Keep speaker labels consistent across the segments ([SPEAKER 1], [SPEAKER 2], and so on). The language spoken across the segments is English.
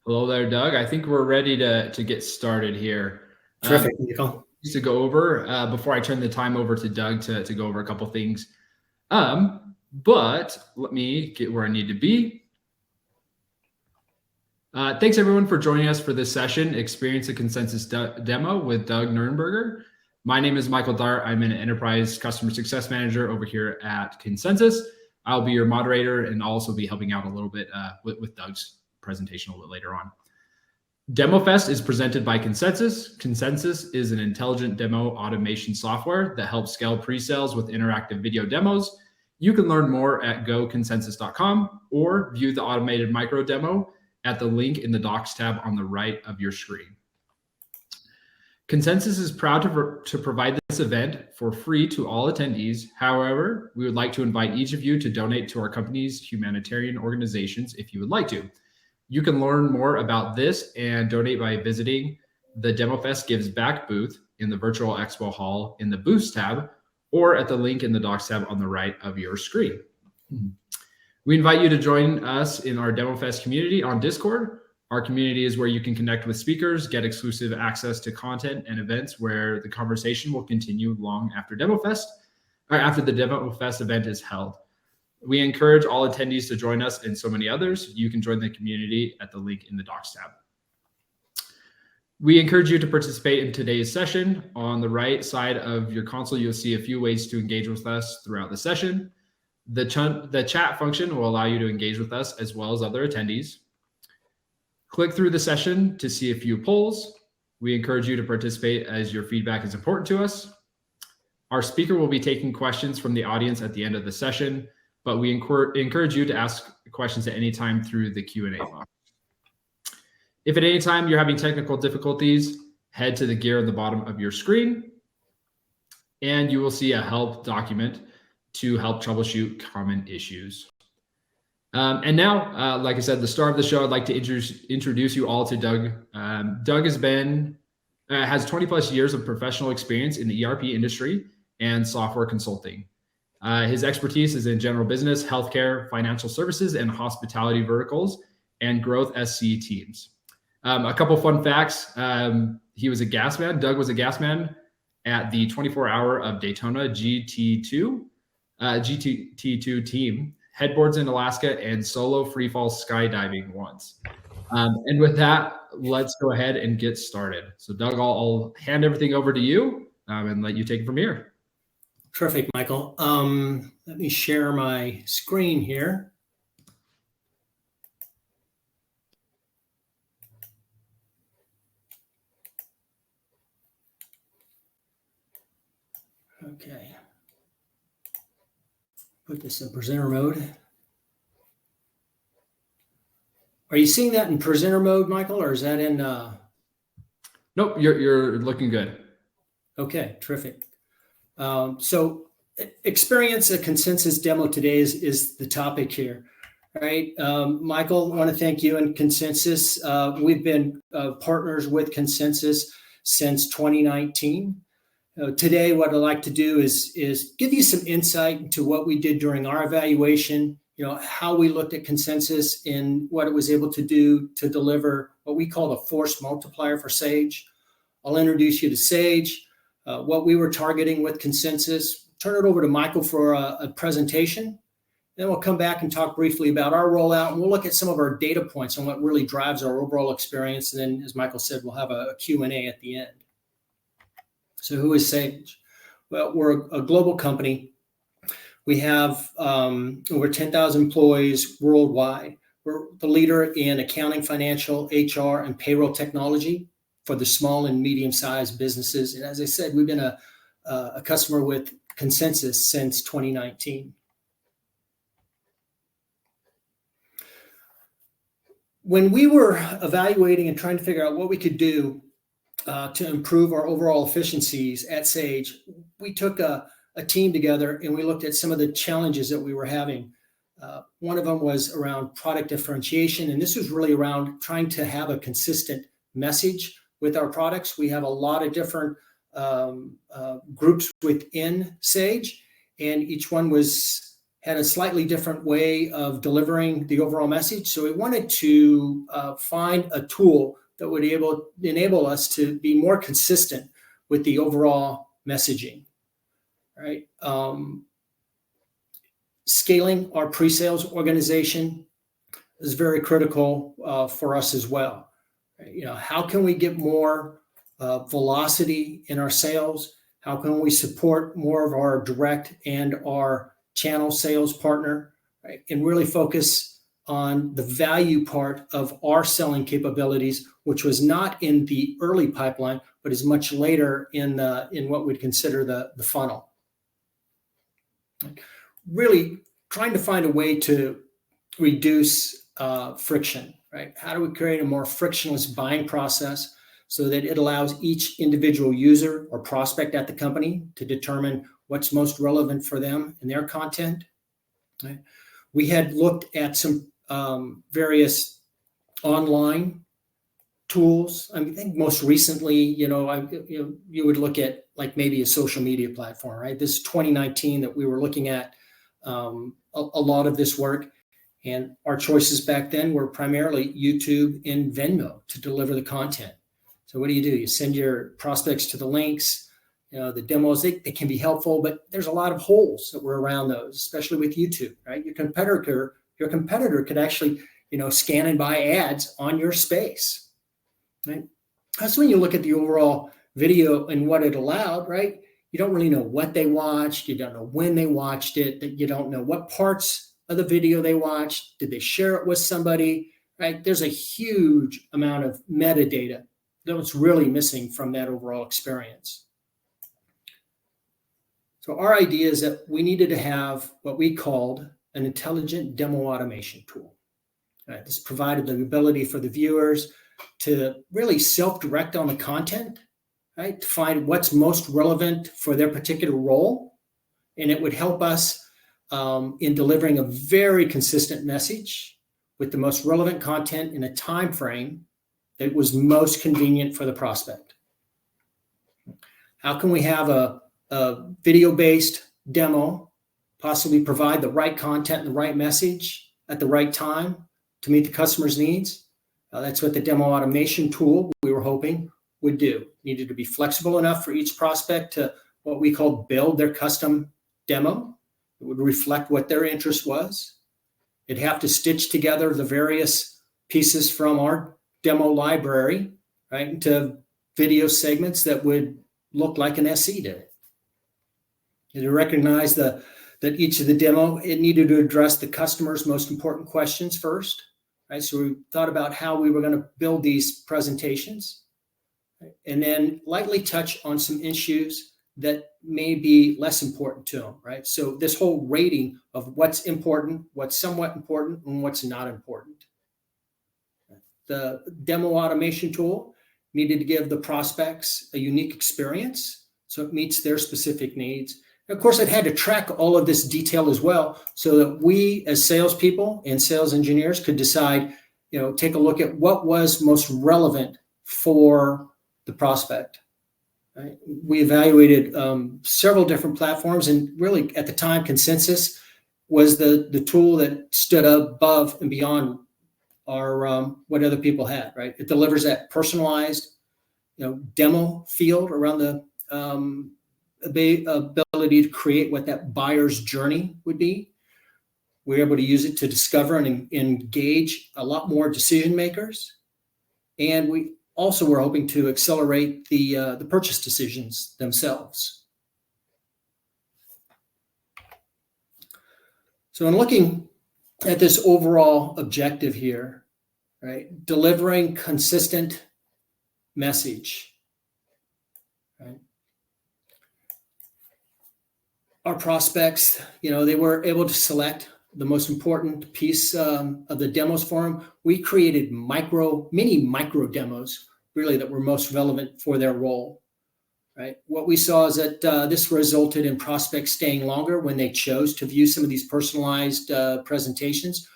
[SPEAKER 1] Hello there, Doug. I think we're ready to get started here.
[SPEAKER 2] Terrific, Michael.
[SPEAKER 1] Just to go over before I turn the time over to Doug to go over a couple things. But let me get where I need to be. Thanks everyone for joining us for this session, Experience a Consensus Demo with Doug Nuernberger. My name is Michael Dart. I'm an Enterprise Customer Success Manager over here at Consensus. I'll be your moderator and I'll also be helping out a little bit with Doug's presentation a little bit later on. DEMOFEST is presented by Consensus. Consensus is an intelligent demo automation software that helps scale pre-sales with interactive video demos. You can learn more at goconsensus.com or view the automated micro demo at the link in the Docs tab on the right of your screen. Consensus is proud to provide this event for free to all attendees. However, we would like to invite each of you to donate to our company's humanitarian organizations if you would like to. You can learn more about this and donate by visiting the DEMOFEST Gives Back booth in the Virtual Expo Hall in the Booths tab, or at the link in the Docs tab on the right of your screen. We invite you to join us in our DEMOFEST community on Discord. Our community is where you can connect with speakers, get exclusive access to content and events where the conversation will continue long after DEMOFEST, or after the DEMOFEST event is held. We encourage all attendees to join us and so many others. You can join the community at the link in the Docs tab. We encourage you to participate in today's session. On the right side of your console, you'll see a few ways to engage with us throughout the session. The chat function will allow you to engage with us as well as other attendees. Click through the session to see a few polls. We encourage you to participate as your feedback is important to us. Our speaker will be taking questions from the audience at the end of the session, but we encourage you to ask questions at any time through the Q&A box. If at any time you're having technical difficulties, head to the gear at the bottom of your screen, and you will see a help document to help troubleshoot common issues. And now, like I said, the star of the show, I'd like to introduce you all to Doug. Doug has 20 plus years of professional experience in the ERP industry and software consulting. His expertise is in general business, healthcare, financial services, and hospitality verticals, and growth SC teams. A couple fun facts. He was a gas man. Doug was a gas man at the 24-hour of Daytona GT2 team, headboards in Alaska, and solo freefall skydiving once. And with that, let's go ahead and get started. So Doug, I'll hand everything over to you and let you take it from here.
[SPEAKER 2] Terrific, Michael. Let me share my screen here. Okay. Put this in presenter mode. Are you seeing that in presenter mode, Michael, or is that in?
[SPEAKER 1] Nope, you're looking good.
[SPEAKER 2] Okay, terrific. So experience a consensus demo today is the topic here, right? Michael, I want to thank you and Consensus. We've been partners with Consensus since 2019. Today, what I'd like to do is give you some insight into what we did during our evaluation, how we looked at Consensus and what it was able to do to deliver what we call the force multiplier for Sage. I'll introduce you to Sage, what we were targeting with Consensus, turn it over to Michael for a presentation. Then we'll come back and talk briefly about our rollout, and we'll look at some of our data points on what really drives our overall experience. And then, as Michael said, we'll have a Q&A at the end. So who is Sage? Well, we're a global company. We have over 10,000 employees worldwide. We're the leader in accounting, financial, HR, and payroll technology for the small and medium-sized businesses. And as I said, we've been a customer with Consensus since 2019. When we were evaluating and trying to figure out what we could do to improve our overall efficiencies at Sage, we took a team together and we looked at some of the challenges that we were having. One of them was around product differentiation, and this was really around trying to have a consistent message with our products. We have a lot of different groups within Sage, and each one was had a slightly different way of delivering the overall message. So we wanted to find a tool that would enable us to be more consistent with the overall messaging, right? Scaling our pre-sales organization is very critical for us as well. You know, how can we get more velocity in our sales? How can we support more of our direct and our channel sales partner, right? And really focus on the value part of our selling capabilities, which was not in the early pipeline, but is much later in what we'd consider the funnel. Really trying to find a way to reduce friction, right? How do we create a more frictionless buying process so that it allows each individual user or prospect at the company to determine what's most relevant for them and their content, right? We had looked at some various online tools. I mean, I think most recently, you would look at like maybe a social media platform, right? This is 2019 that we were looking at a lot of this work. And our choices back then were primarily YouTube and Venmo to deliver the content. So what do? You send your prospects to the links. The demos, they can be helpful, but there's a lot of holes that were around those, especially with YouTube, right? Your competitor could actually, scan and buy ads on your space, right? That's when you look at the overall video and what it allowed, right? You don't really know what they watched. You don't know when they watched it. That you don't know what parts of the video they watched. Did they share it with somebody, right? There's a huge amount of metadata that was really missing from that overall experience. So our idea is that we needed to have what we called an intelligent demo automation tool. Right? This provided the ability for the viewers to really self-direct on the content, right? To find what's most relevant for their particular role. And it would help us in delivering a very consistent message with the most relevant content in a time frame that was most convenient for the prospect. How can we have a video-based demo possibly provide the right content and the right message at the right time to meet the customer's needs? That's what the demo automation tool we were hoping would do. It needed to be flexible enough for each prospect to what we call build their custom demo. It would reflect what their interest was. It'd have to stitch together the various pieces from our demo library, right, into video segments that would look like an SE did. And to recognize that each of the demo, it needed to address the customer's most important questions first, right? So we thought about how we were going to build these presentations, right? And then lightly touch on some issues that may be less important to them, right? So this whole rating of what's important, what's somewhat important, and what's not important. The demo automation tool needed to give the prospects a unique experience so it meets their specific needs. And of course, it had to track all of this detail as well so that we as salespeople and sales engineers could decide, take a look at what was most relevant for the prospect. Right? We evaluated several different platforms, and really at the time, Consensus was the tool that stood above and beyond our what other people had. Right? It delivers that personalized, demo field around the ability to create what that buyer's journey would be. We're able to use it to discover and engage a lot more decision makers, and we also were hoping to accelerate the purchase decisions themselves. So in looking at this overall objective here, right, delivering consistent message, right? Our prospects, they were able to select the most important piece of the demos for them. We created mini micro demos, really, that were most relevant for their role, right? What we saw is that this resulted in prospects staying longer when they chose to view some of these personalized presentations,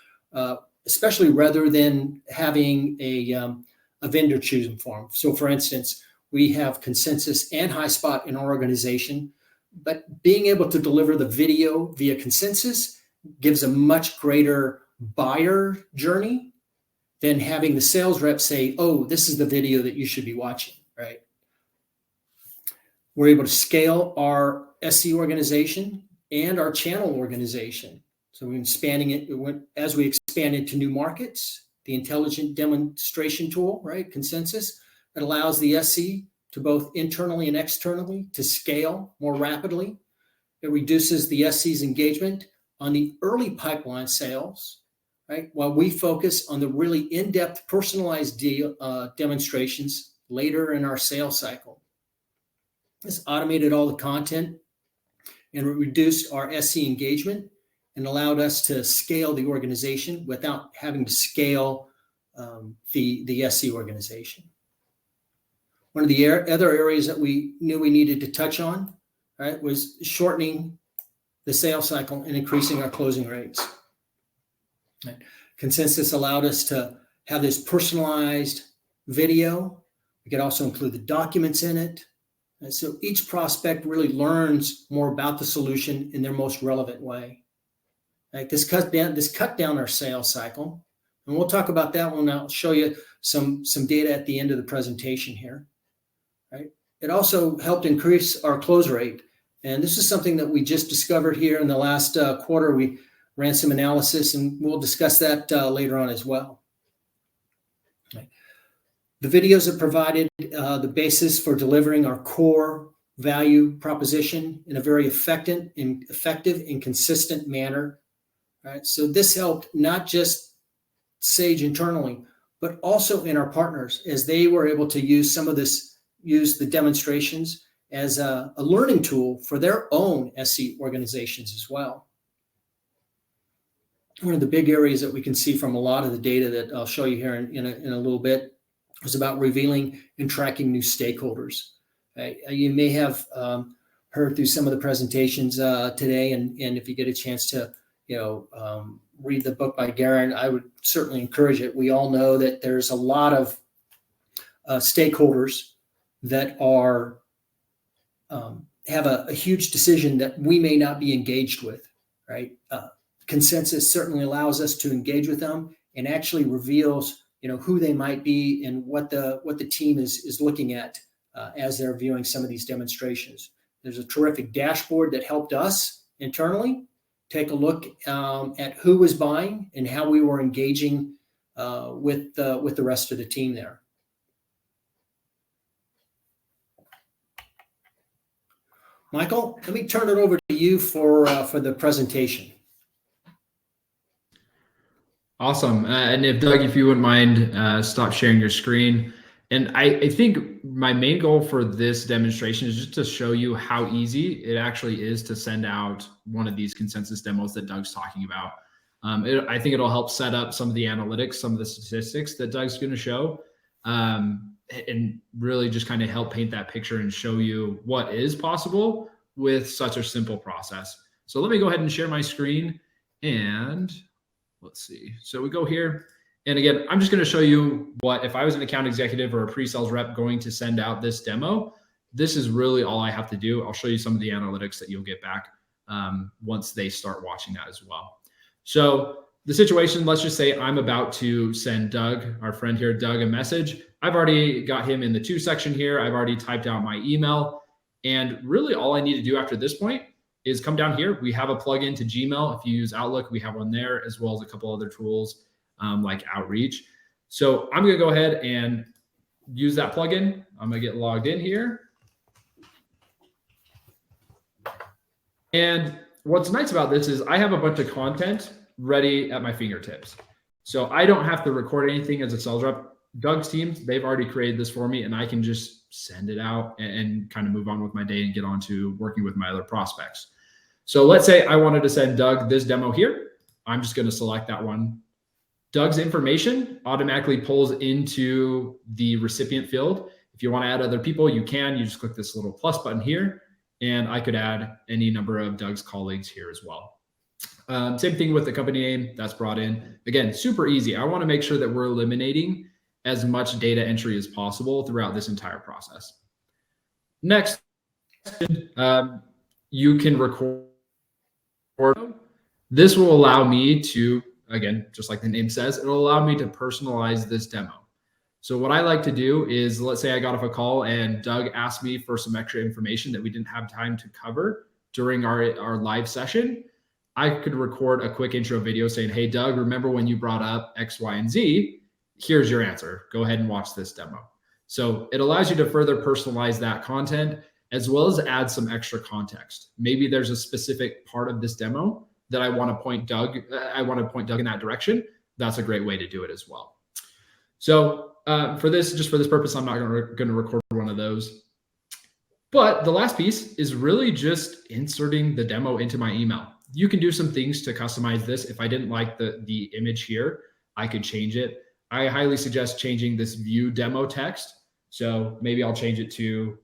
[SPEAKER 2] especially rather than having a vendor choosing form. So for instance, we have Consensus and HighSpot in our organization, but being able to deliver the video via Consensus gives a much greater buyer journey than having the sales rep say, oh, this is the video that you should be watching, right? We're able to scale our SE organization and our channel organization. So we're expanding it as we expand into new markets. The intelligent demonstration tool, right, Consensus, it allows the SE to both internally and externally to scale more rapidly. It reduces the SE's engagement on the early pipeline sales, right? While we focus on the really in-depth personalized demonstrations later in our sales cycle. This automated all the content and reduced our SE engagement and allowed us to scale the organization without having to scale the SE organization. One of the other areas that we knew we needed to touch on, right, was shortening the sales cycle and increasing our closing rates. Right. Consensus allowed us to have this personalized video. We could also include the documents in it. And so each prospect really learns more about the solution in their most relevant way. Right. This cut down our sales cycle. And we'll talk about that one. I'll show you some data at the end of the presentation here. Right. It also helped increase our close rate. And this is something that we just discovered here in the last quarter. We ran some analysis, and we'll discuss that later on as well. Right. The videos have provided the basis for delivering our core value proposition in a very effective and consistent manner. Right. So this helped not just Sage internally, but also in our partners, as they were able to use the demonstrations as a learning tool for their own SE organizations as well. One of the big areas that we can see from a lot of the data that I'll show you here in a little bit is about revealing and tracking new stakeholders. You may have heard through some of the presentations today, and if you get a chance to read the book by Garen, I would certainly encourage it. We all know that there's a lot of stakeholders that are have a huge decision that we may not be engaged with, right? Consensus certainly allows us to engage with them and actually reveals, who they might be and what the team is looking at as they're viewing some of these demonstrations. There's a terrific dashboard that helped us internally take a look at who was buying and how we were engaging with the rest of the team there. Michael, let me turn it over to you for the presentation.
[SPEAKER 1] Awesome. And if Doug, if you wouldn't mind, stop sharing your screen. And I think my main goal for this demonstration is just to show you how easy it actually is to send out one of these consensus demos that Doug's talking about. I think it'll help set up some of the analytics, some of the statistics that Doug's going to show, and really just kind of help paint that picture and show you what is possible with such a simple process. So let me go ahead and share my screen, and let's see. So we go here. And again, I'm just going to show you what, if I was an account executive or a pre-sales rep going to send out this demo, this is really all I have to do. I'll show you some of the analytics that you'll get back once they start watching that as well. So the situation, let's just say I'm about to send Doug, our friend here, Doug, a message. I've already got him in the to section here. I've already typed out my email. And really all I need to do after this point is come down here. We have a plugin to Gmail. If you use Outlook, we have one there, as well as a couple other tools like Outreach. So I'm going to go ahead and use that plugin. I'm going to get logged in here. And what's nice about this is I have a bunch of content ready at my fingertips. So I don't have to record anything as a sales rep. Doug's team, they've already created this for me, and I can just send it out and kind of move on with my day and get on to working with my other prospects. So let's say I wanted to send Doug this demo here. I'm just going to select that one. Doug's information automatically pulls into the recipient field. If you want to add other people, you can. You just click this little plus button here, and I could add any number of Doug's colleagues here as well. Same thing with the company name that's brought in. Again, super easy. I want to make sure that we're eliminating as much data entry as possible throughout this entire process. Next, you can record. This will allow me to, again, just like the name says, it'll allow me to personalize this demo. So what I like to do is, let's say I got off a call and Doug asked me for some extra information that we didn't have time to cover during our live session. I could record a quick intro video saying, hey, Doug, remember when you brought up X, Y, and Z? Here's your answer. Go ahead and watch this demo. So it allows you to further personalize that content as well as add some extra context. Maybe there's a specific part of this demo that I want to point Doug in that direction. That's a great way to do it as well. So for this purpose, I'm not going to record one of those. But the last piece is really just inserting the demo into my email. You can do some things to customize this. If I didn't like the image here, I could change it. I highly suggest changing this view demo text. So maybe I'll change it to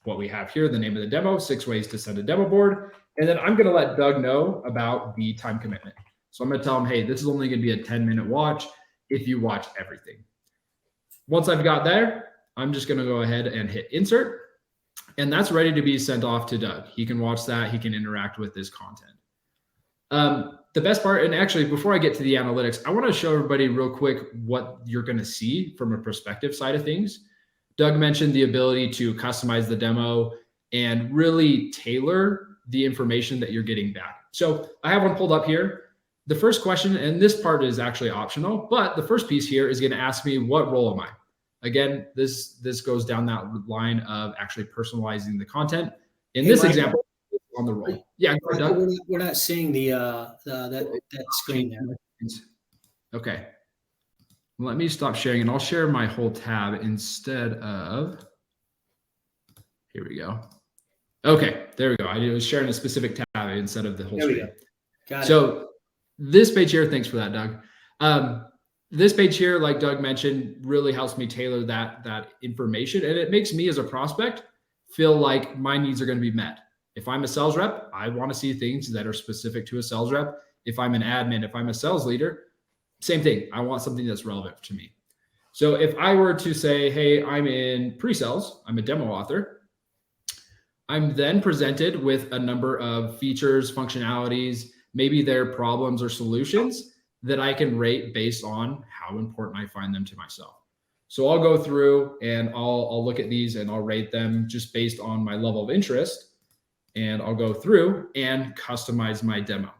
[SPEAKER 1] what we have here, the name of the demo, 6 ways to send a demo board. And then I'm going to let Doug know about the time commitment. So I'm going to tell him, hey, this is only going to be a 10-minute watch if you watch everything. Once I've got there, I'm just going to go ahead and hit insert. And that's ready to be sent off to Doug. He can watch that. He can interact with this content. The best part, and actually before I get to the analytics, I want to show everybody real quick what you're going to see from a perspective side of things. Doug mentioned the ability to customize the demo and really tailor the information that you're getting back. So I have one pulled up here. The first question, and this part is actually optional, but the first piece here is going to ask me, what role am I? Again, this goes down that line of actually personalizing the content. In this example, on the role. Yeah,
[SPEAKER 2] we're not seeing that screen there.
[SPEAKER 1] Okay. Let me stop sharing and I'll share my whole tab instead of, here we go. Okay, there we go. I was sharing a specific tab instead of the whole screen.
[SPEAKER 2] Got it.
[SPEAKER 1] So this page here, thanks for that, Doug. This page here, like Doug mentioned, really helps me tailor that information. And it makes me as a prospect feel like my needs are going to be met. If I'm a sales rep, I want to see things that are specific to a sales rep. If I'm an admin, if I'm a sales leader, same thing. I want something that's relevant to me. So if I were to say, hey, I'm in pre-sales, I'm a demo author, I'm then presented with a number of features, functionalities, maybe their problems or solutions that I can rate based on how important I find them to myself. So I'll go through and I'll look at these and I'll rate them just based on my level of interest. And I'll go through and customize my demo.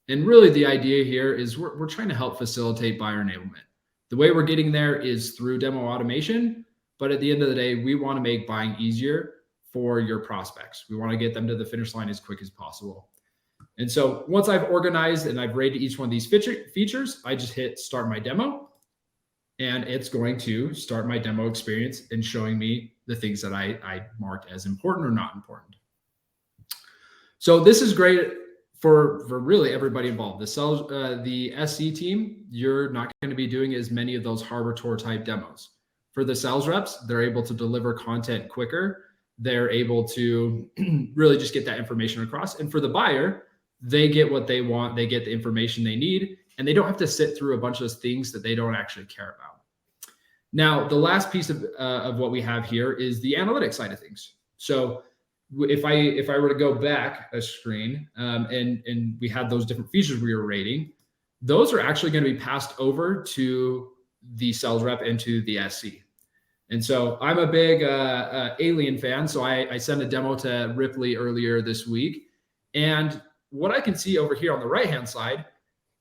[SPEAKER 1] And really the idea here is we're trying to help facilitate buyer enablement. The way we're getting there is through demo automation, but at the end of the day, we want to make buying easier for your prospects. We want to get them to the finish line as quick as possible. And so once I've organized and I've rated each one of these features, I just hit start my demo and it's going to start my demo experience and showing me the things that I marked as important or not important. So this is great for really everybody involved. The SC team, you're not going to be doing as many of those harbor tour type demos. For the sales reps, they're able to deliver content quicker. They're able to really just get that information across. And for the buyer, they get what they want. They get the information they need, and they don't have to sit through a bunch of things that they don't actually care about. Now, the last piece of what we have here is the analytics side of things. So if I were to go back a screen and we had those different features we were rating, those are actually going to be passed over to the sales rep and to the SC. And so I'm a big Alien fan. So I sent a demo to Ripley earlier this week. And what I can see over here on the right-hand side,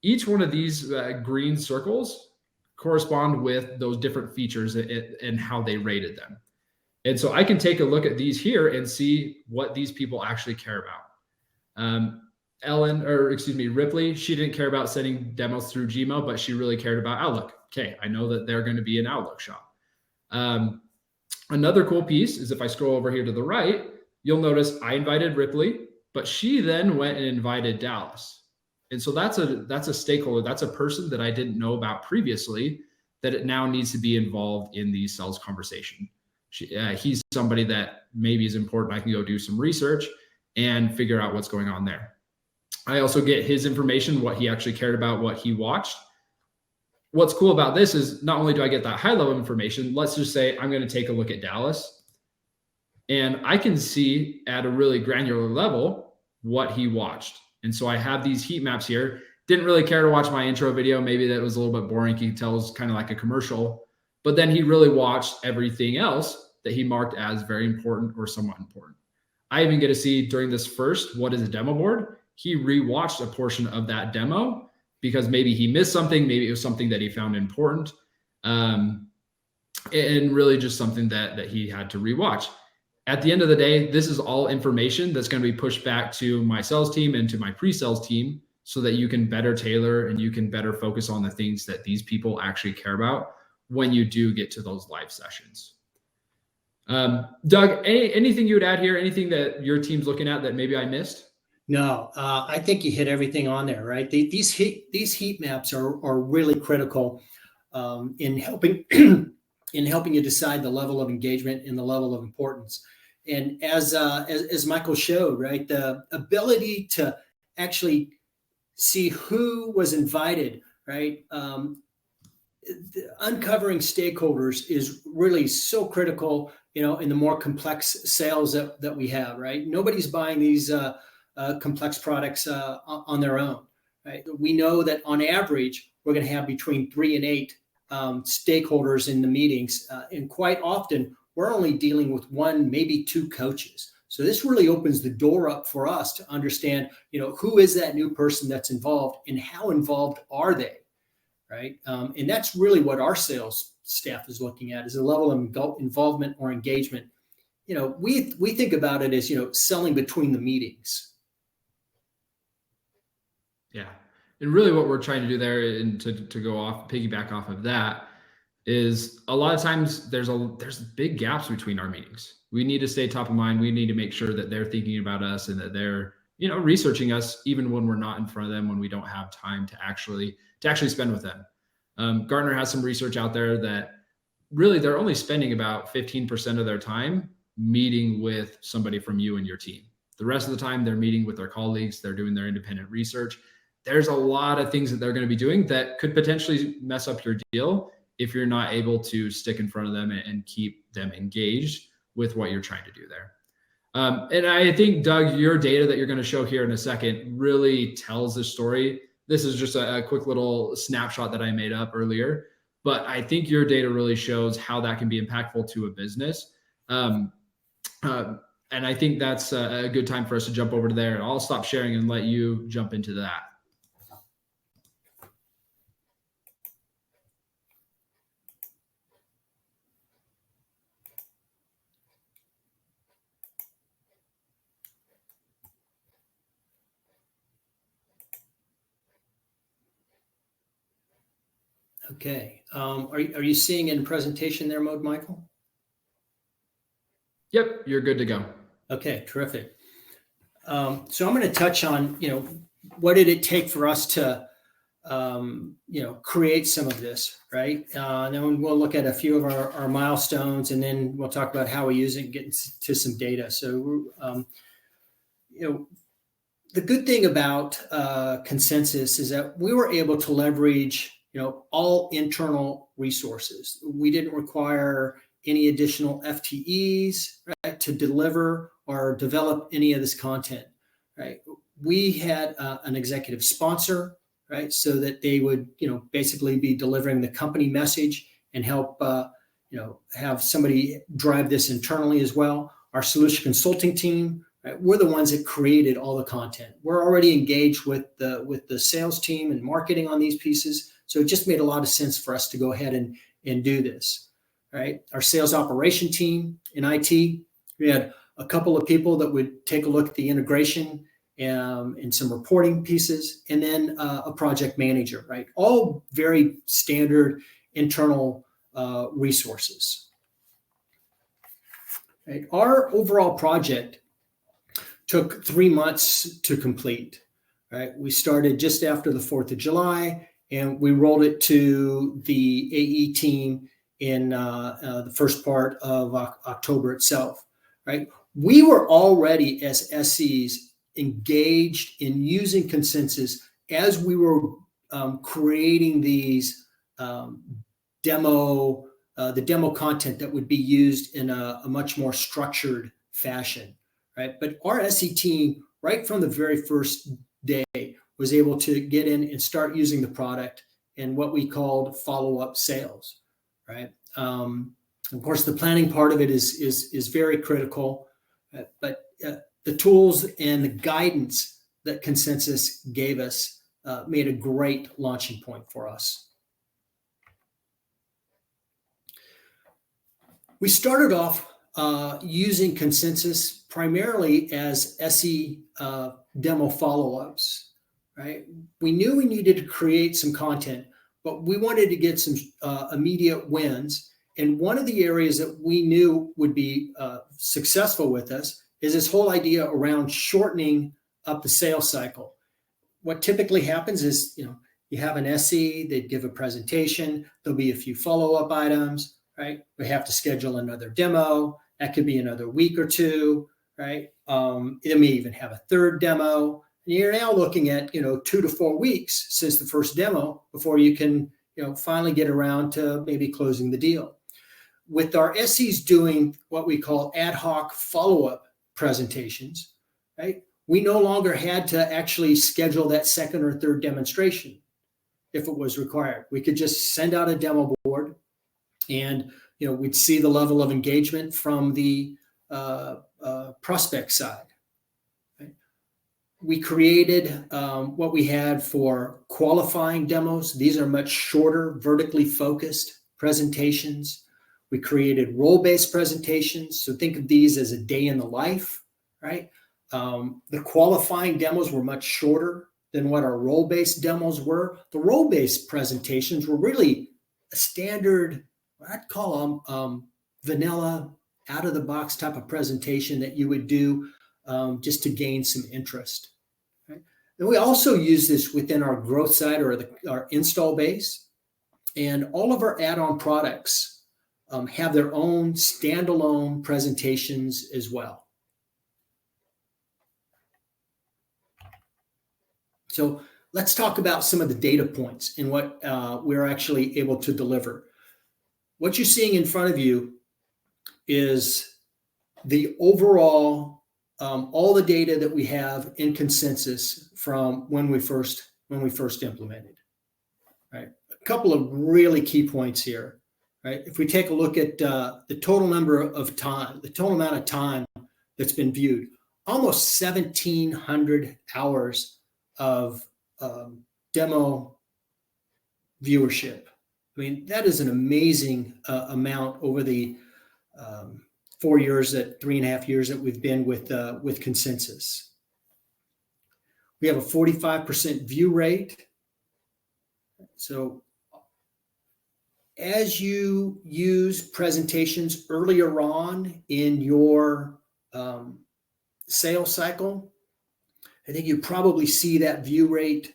[SPEAKER 1] each one of these green circles correspond with those different features and how they rated them. And so I can take a look at these here and see what these people actually care about. Ripley, she didn't care about sending demos through Gmail, but she really cared about Outlook. Okay, I know that they're going to be an Outlook shop. Another cool piece is if I scroll over here to the right, you'll notice I invited Ripley, but she then went and invited Dallas. And so that's a stakeholder. That's a person that I didn't know about previously that it now needs to be involved in the sales conversation. He's somebody that maybe is important. I can go do some research and figure out what's going on there. I also get his information, what he actually cared about, what he watched. What's cool about this is not only do I get that high level information, let's just say I'm going to take a look at Dallas and I can see at a really granular level what he watched. And so I have these heat maps here. Didn't really care to watch my intro video. Maybe that was a little bit boring. He tells kind of like a commercial, but then he really watched everything else that he marked as very important or somewhat important. I even get to see during this first, what is a demo board? He rewatched a portion of that demo because maybe he missed something. Maybe it was something that he found important. And really just something that he had to rewatch. At the end of the day, this is all information that's going to be pushed back to my sales team and to my pre-sales team so that you can better tailor and you can better focus on the things that these people actually care about when you do get to those live sessions. Doug, anything you would add here? Anything that your team's looking at that maybe I missed?
[SPEAKER 2] No, I think you hit everything on there, right? These heat maps are really critical in helping in helping you decide the level of engagement and the level of importance. And as Michael showed, right, the ability to actually see who was invited, right? Uncovering stakeholders is really so critical, in the more complex sales that we have, right? Nobody's buying these complex products on their own, right? We know that on average, we're going to have between 3 and 8 stakeholders in the meetings. And quite often, we're only dealing with 1, maybe 2 coaches. So this really opens the door up for us to understand, who is that new person that's involved and how involved are they, right? And that's really what our sales staff is looking at, is the level of involvement or engagement. We think about it as, selling between the meetings.
[SPEAKER 1] Yeah. And really what we're trying to do there, and to piggyback off of that, is a lot of times there's big gaps between our meetings. We need to stay top of mind. We need to make sure that they're thinking about us and that they're, researching us even when we're not in front of them, when we don't have time to actually spend with them. Gartner has some research out there that really they're only spending about 15% of their time meeting with somebody from you and your team. The rest of the time they're meeting with their colleagues, they're doing their independent research. There's a lot of things that they're going to be doing that could potentially mess up your deal if you're not able to stick in front of them and keep them engaged with what you're trying to do there. And I think, Doug, your data that you're going to show here in a second really tells the story. This is just a quick little snapshot that I made up earlier, but I think your data really shows how that can be impactful to a business. And I think that's a good time for us to jump over to there. I'll stop sharing and let you jump into that.
[SPEAKER 2] Okay. Are you seeing in presentation there mode, Michael?
[SPEAKER 1] Yep, you're good to go.
[SPEAKER 2] Okay, terrific. So I'm going to touch on, what did it take for us to, create some of this, right? Then we'll look at a few of our milestones, and then we'll talk about how we use it and get to some data. So, the good thing about Consensus is that we were able to leverage, all internal resources. We didn't require any additional FTEs, right, to deliver or develop any of this content, right? We had an executive sponsor, right, so that they would, basically be delivering the company message and help, have somebody drive this internally as well. Our solution consulting team, right, we're the ones that created all the content. We're already engaged with the sales team and marketing on these pieces. So it just made a lot of sense for us to go ahead and do this, right? Our sales operation team in IT, we had a couple of people that would take a look at the integration and some reporting pieces, and then a project manager, right? All very standard internal resources. Right? Our overall project took 3 months to complete, right? We started just after the 4th of July, and we rolled it to the AE team in the first part of October itself, right? We were already, as SEs, engaged in using Consensus as we were creating these the demo content that would be used in a much more structured fashion, right? But our SE team, right from the very first day was able to get in and start using the product and what we called follow-up sales, right? Of course, the planning part of it is very critical, but the tools and the guidance that Consensus gave us made a great launching point for us. We started off using Consensus primarily as SE demo follow-ups, right? We knew we needed to create some content, but we wanted to get some immediate wins. And one of the areas that we knew would be successful with us is this whole idea around shortening up the sales cycle. What typically happens is, you have an SE, they'd give a presentation, there'll be a few follow-up items, right? We have to schedule another demo. That could be another week or two, right? It may even have a third demo. And you're now looking at, 2 to 4 weeks since the first demo before you can, finally get around to maybe closing the deal. With our SEs doing what we call ad hoc follow-up presentations, right? We no longer had to actually schedule that second or third demonstration if it was required. We could just send out a demo board and, we'd see the level of engagement from the prospect side. Right? We created what we had for qualifying demos. These are much shorter, vertically focused presentations. We created role-based presentations. So think of these as a day in the life, right? The qualifying demos were much shorter than what our role-based demos were. The role-based presentations were really a standard, what I'd call them vanilla, out-of-the-box type of presentation that you would do just to gain some interest. Right? And we also use this within our growth side or our install base. And all of our add-on products have their own standalone presentations as well. So let's talk about some of the data points and what we're actually able to deliver. What you're seeing in front of you is the overall, all the data that we have in Consensus from when we first implemented. Right, a couple of really key points here. Right, if we take a look at the total amount of time that's been viewed, almost 1,700 hours of demo viewership. I mean, that is an amazing amount over the 3.5 years that we've been with Consensus. We have a 45% view rate. So as you use presentations earlier on in your sales cycle, I think you probably see that view rate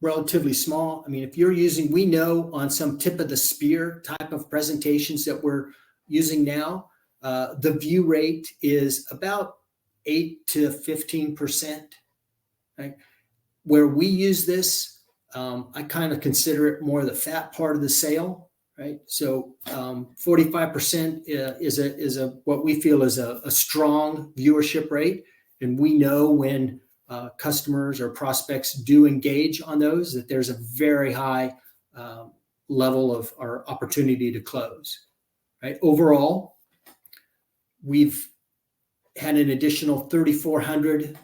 [SPEAKER 2] relatively small. I mean, if you're using, we know on some tip of the spear type of presentations that we're using now, the view rate is about 8 to 15%. Right? Where we use this, I kind of consider it more the fat part of the sale, right? So 45% is what we feel is a strong viewership rate. And we know when customers or prospects do engage on those, that there's a very high level of our opportunity to close, right? Overall, we've had an additional 3,400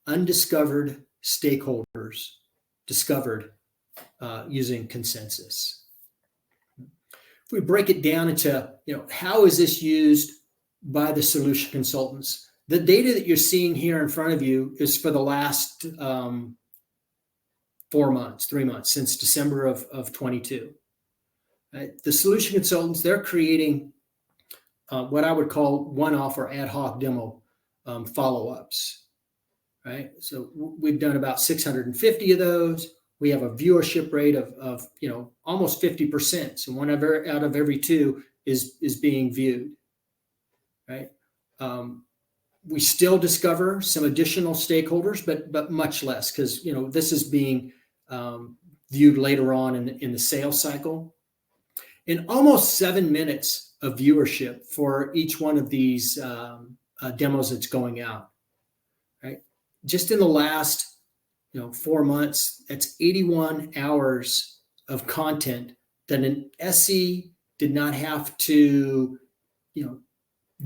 [SPEAKER 2] undiscovered stakeholders discovered using Consensus. If we break it down into, how is this used by the solution consultants? The data that you're seeing here in front of you is for the last 3 months, since December of 22. Right? The solution consultants, they're creating what I would call one-off or ad hoc demo follow-ups. Right? So we've done about 650 of those. We have a viewership rate of almost 50%. So one out of every 2 is being viewed. Right? We still discover some additional stakeholders, but much less, because this is being viewed later on in the sales cycle. In almost 7 minutes of viewership for each one of these demos that's going out. Right, just in the last 4 months, that's 81 hours of content that an SE did not have to,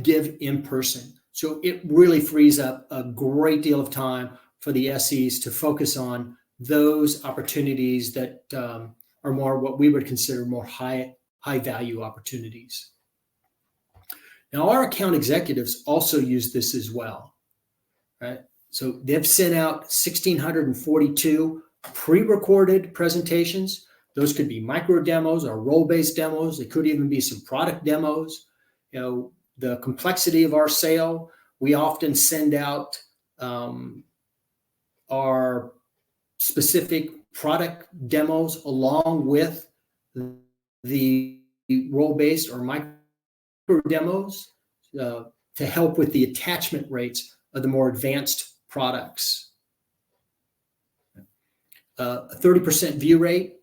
[SPEAKER 2] give in person. So it really frees up a great deal of time for the SEs to focus on those opportunities that are more what we would consider more high value opportunities. Now, our account executives also use this as well, right? So they've sent out 1,642 pre-recorded presentations. Those could be micro demos or role-based demos. It could even be some product demos. The complexity of our sale, we often send out our specific product demos along with the role-based or micro demos to help with the attachment rates of the more advanced products. A 30% view rate,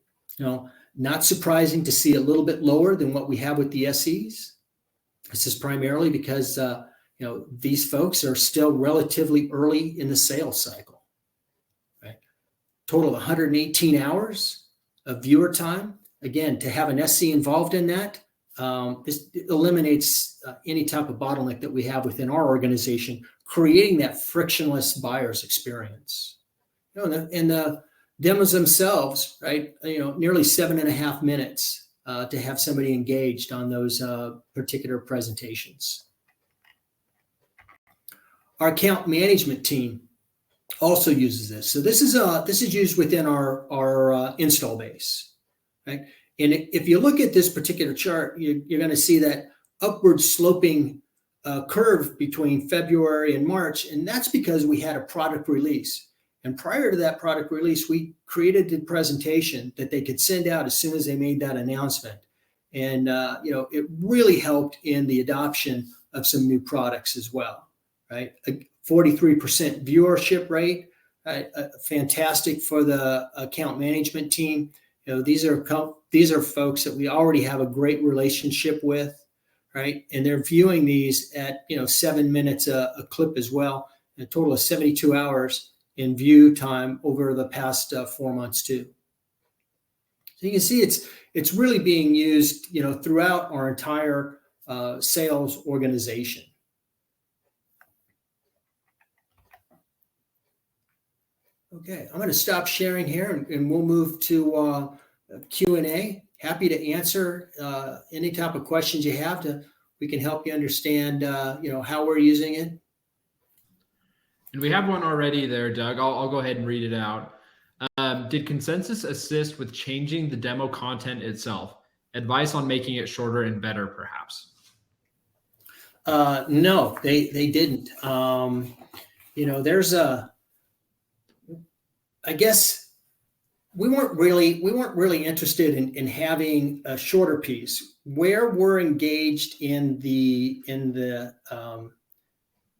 [SPEAKER 2] not surprising to see a little bit lower than what we have with the SEs. This is primarily because these folks are still relatively early in the sales cycle. Right? Total of 118 hours of viewer time. Again, to have an SE involved in that, this eliminates any type of bottleneck that we have within our organization, creating that frictionless buyer's experience. And the demos themselves, right? Nearly 7.5 minutes to have somebody engaged on those particular presentations. Our account management team also uses this. So this is used within our install base, right? And if you look at this particular chart, you're going to see that upward sloping curve between February and March, and that's because we had a product release. And prior to that product release, we created the presentation that they could send out as soon as they made that announcement. And, it really helped in the adoption of some new products as well, right? A 43% viewership rate, fantastic for the account management team. These are folks that we already have a great relationship with, right? And they're viewing these at, 7 minutes a clip as well, a total of 72 hours in view time over the past 4 months too. So you can see it's really being used, throughout our entire sales organization. Okay, I'm going to stop sharing here and we'll move to Q&A. Happy to answer any type of questions you have. We can help you understand, how we're using it.
[SPEAKER 1] And we have one already there, Doug. I'll go ahead and read it out. Did Consensus assist with changing the demo content itself? Advice on making it shorter and better, perhaps?
[SPEAKER 2] No, they didn't. I guess we weren't really interested in having a shorter piece. Where we're engaged in the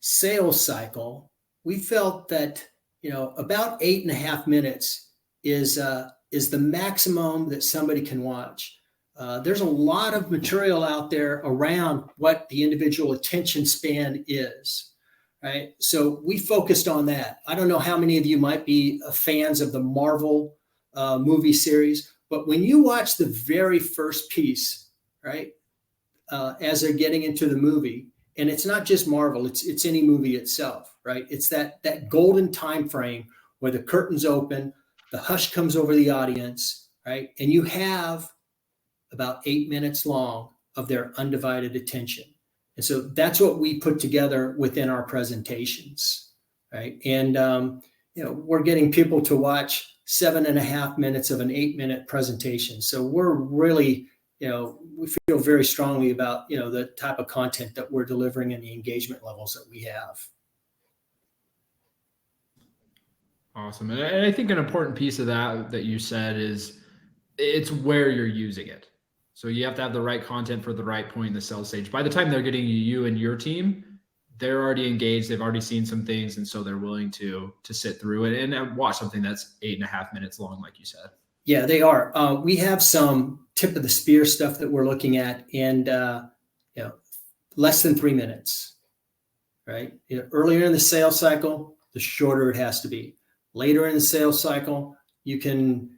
[SPEAKER 2] sales cycle, we felt that about 8.5 minutes is the maximum that somebody can watch. There's a lot of material out there around what the individual attention span is, right? So we focused on that. I don't know how many of you might be fans of the Marvel movie series, but when you watch the very first piece, right, as they're getting into the movie, and it's not just Marvel, it's any movie itself, right? It's that golden time frame where the curtains open, the hush comes over the audience, right? And you have about 8 minutes long of their undivided attention. And so that's what we put together within our presentations, right? And, we're getting people to watch 7.5 minutes of an 8-minute presentation. So we're really, we feel very strongly about, the type of content that we're delivering and the engagement levels that we have.
[SPEAKER 1] Awesome. And I think an important piece of that you said is it's where you're using it. So you have to have the right content for the right point in the sales stage. By the time they're getting you and your team, they're already engaged. They've already seen some things. And so they're willing to sit through it and watch something that's 8.5 minutes long, like you said.
[SPEAKER 2] Yeah, they are. We have some tip of the spear stuff that we're looking at, and less than 3 minutes, right? Earlier in the sales cycle, the shorter it has to be. later in the sales cycle, you can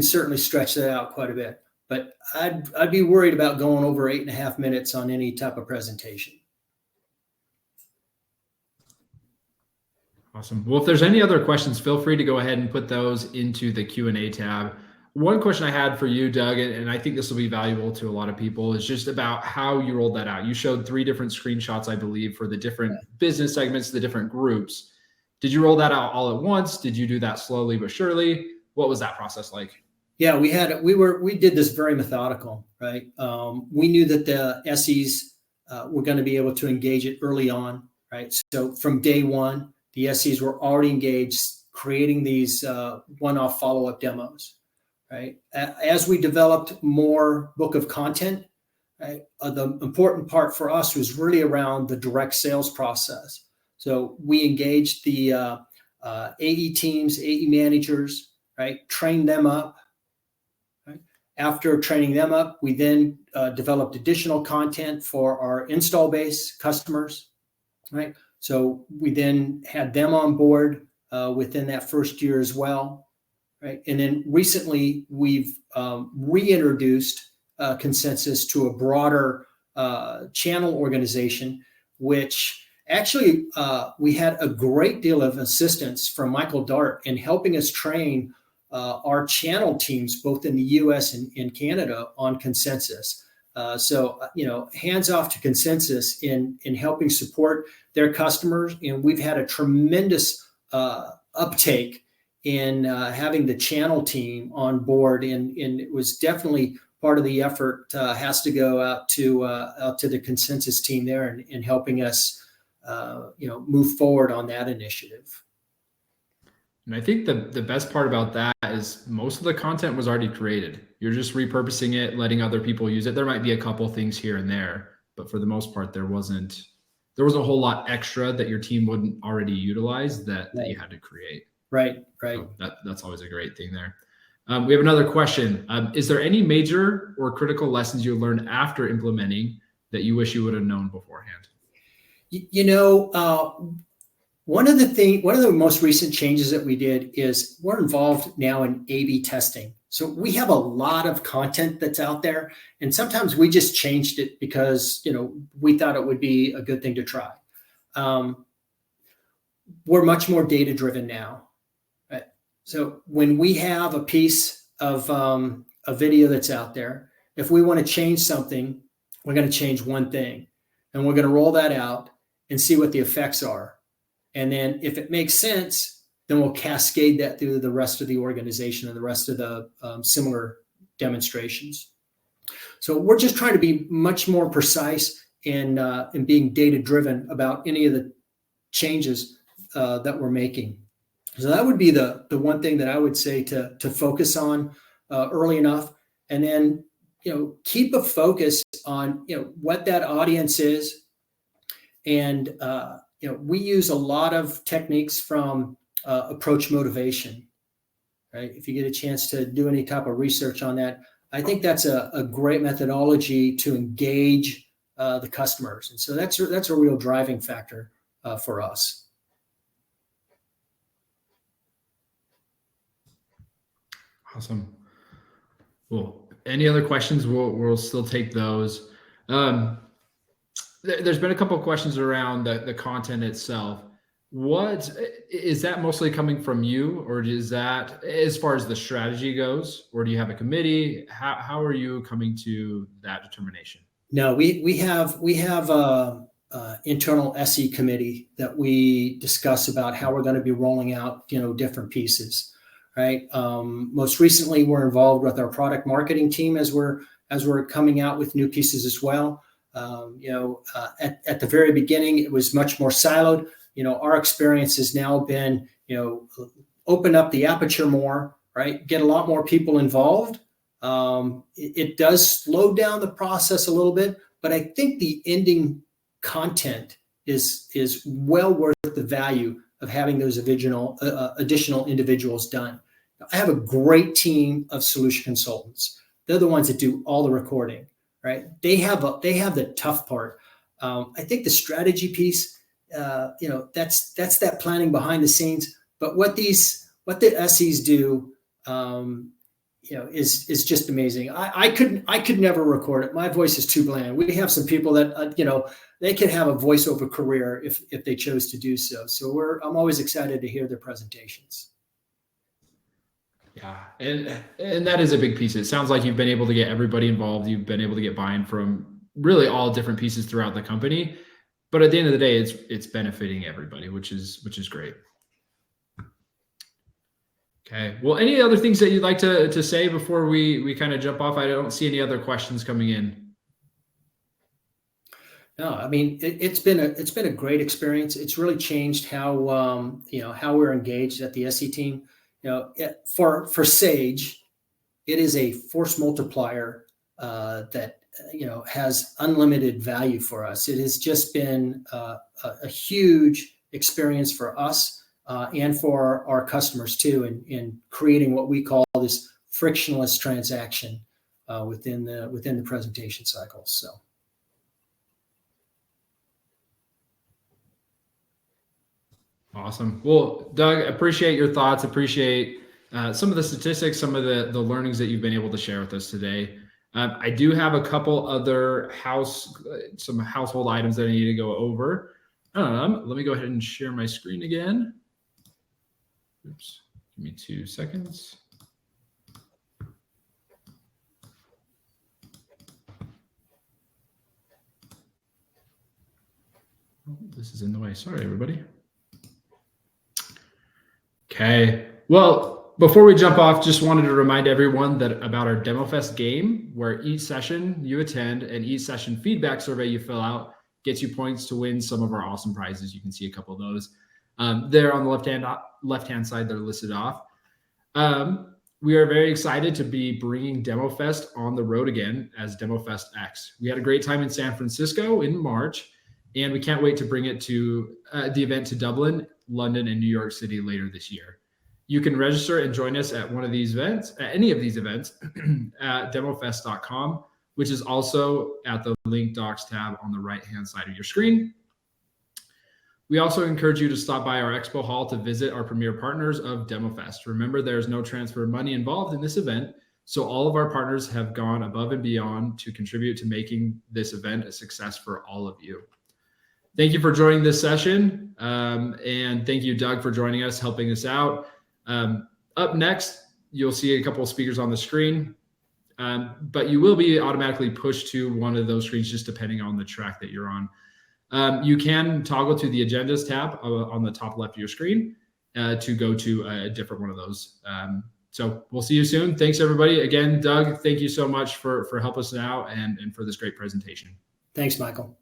[SPEAKER 2] certainly stretch that out quite a bit. But I'd be worried about going over 8.5 minutes on any type of presentation.
[SPEAKER 1] Awesome. Well, if there's any other questions, feel free to go ahead and put those into the Q&A tab. One question I had for you, Doug, and I think this will be valuable to a lot of people, is just about how you rolled that out. You showed 3 different screenshots, I believe, for the different business segments, the different groups. Did you roll that out all at once? Did you do that slowly but surely? What was that process like?
[SPEAKER 2] Yeah, we did this very methodical, right? We knew that the SEs were going to be able to engage it early on, right? So from day one, the SEs were already engaged, creating these one-off follow-up demos, right? As we developed more book of content, right, the important part for us was really around the direct sales process. So we engaged the AE teams, AE managers, right? Trained them up. Right? After training them up, we then developed additional content for our install base customers, right? So we then had them on board within that first year as well, right? And then recently we've reintroduced Consensus to a broader channel organization, which actually we had a great deal of assistance from Michael Dart in helping us train our channel teams, both in the US and in Canada, on Consensus. So, hands off to Consensus in helping support their customers. And we've had a tremendous uptake in having the channel team on board. And it was definitely part of the effort has to go out to the Consensus team there in helping us, move forward on that initiative.
[SPEAKER 1] And I think the best part about that is most of the content was already created. You're just repurposing it, letting other people use it. There might be a couple things here and there, but for the most part, there wasn't a whole lot extra that your team wouldn't already utilize that you had to create.
[SPEAKER 2] Right.
[SPEAKER 1] So that's always a great thing there. We have another question. Is there any major or critical lessons you learned after implementing that you wish you would have known beforehand?
[SPEAKER 2] One of the most recent changes that we did is we're involved now in A/B testing. So we have a lot of content that's out there, and sometimes we just changed it because, we thought it would be a good thing to try. We're much more data-driven now, right? So when we have a piece of a video that's out there, if we want to change something, we're going to change one thing, and we're going to roll that out and see what the effects are. And then if it makes sense, then we'll cascade that through the rest of the organization and the rest of the similar demonstrations. So we're just trying to be much more precise in being data-driven about any of the changes that we're making. So that would be the one thing that I would say to focus on early enough. And then, keep a focus on, what that audience is. And, we use a lot of techniques from approach motivation, right? If you get a chance to do any type of research on that, I think that's a great methodology to engage the customers. And so that's a real driving factor for us.
[SPEAKER 1] Awesome. Cool. Any other questions? We'll still take those. There's been a couple of questions around the content itself. What is that mostly coming from you, or is that as far as the strategy goes, or do you have a committee? How are you coming to that determination? No,
[SPEAKER 2] we have a internal SE committee that we discuss about how we're going to be rolling out, different pieces, right? Most recently, we're involved with our product marketing team as we're coming out with new pieces as well. At the very beginning, it was much more siloed. Our experience has now been, open up the aperture more, right? Get a lot more people involved. It does slow down the process a little bit, but I think the ending content is well worth the value of having those additional individuals done. I have a great team of solution consultants. They're the ones that do all the recording. Right? They have the tough part. I think the strategy piece, that's that planning behind the scenes. But what the SEs do, is just amazing. I could never record it. My voice is too bland. We have some people that, they could have a voiceover career if they chose to do so. So I'm always excited to hear their presentations.
[SPEAKER 1] Yeah, and that is a big piece. It sounds like you've been able to get everybody involved. You've been able to get buy-in from really all different pieces throughout the company. But at the end of the day, it's benefiting everybody, which is great. Okay. Well, any other things that you'd like to say before we kind of jump off? I don't see any other questions coming in.
[SPEAKER 2] No, I mean, it's been a great experience. It's really changed how how we're engaged at the SE team. For Sage, it is a force multiplier that has unlimited value for us. It has just been a huge experience for us and for our customers too, in creating what we call this frictionless transaction within the presentation cycle. So.
[SPEAKER 1] Awesome. Well, Doug, appreciate your thoughts. Appreciate some of the statistics, some of the learnings that you've been able to share with us today. I do have a couple other some household items that I need to go over. Let me go ahead and share my screen again. Oops. Give me 2 seconds. Oh, this is in the way. Sorry, everybody. Okay. Well, before we jump off, just wanted to remind everyone about our DEMOFEST game, where each session you attend and each session feedback survey you fill out gets you points to win some of our awesome prizes. You can see a couple of those there on the left-hand side. They're listed off. We are very excited to be bringing DEMOFEST on the road again as DEMOFEST X. We had a great time in San Francisco in March, and we can't wait to bring it to the event to Dublin, London, and New York City later this year. You can register and join us at one of these events, at any of these events, at demofest.com, which is also at the link docs tab on the right-hand side of your screen. We also encourage you to stop by our expo hall to visit our premier partners of DEMOFEST. Remember, there's no transfer of money involved in this event, so all of our partners have gone above and beyond to contribute to making this event a success for all of you. Thank you for joining this session, and thank you, Doug, for joining us, helping us out. Up next, you'll see a couple of speakers on the screen, but you will be automatically pushed to one of those screens just depending on the track that you're on. You can toggle to the agendas tab on the top left of your screen to go to a different one of those. So we'll see you soon. Thanks, everybody. Again, Doug, thank you so much for helping us out and for this great presentation.
[SPEAKER 2] Thanks, Michael.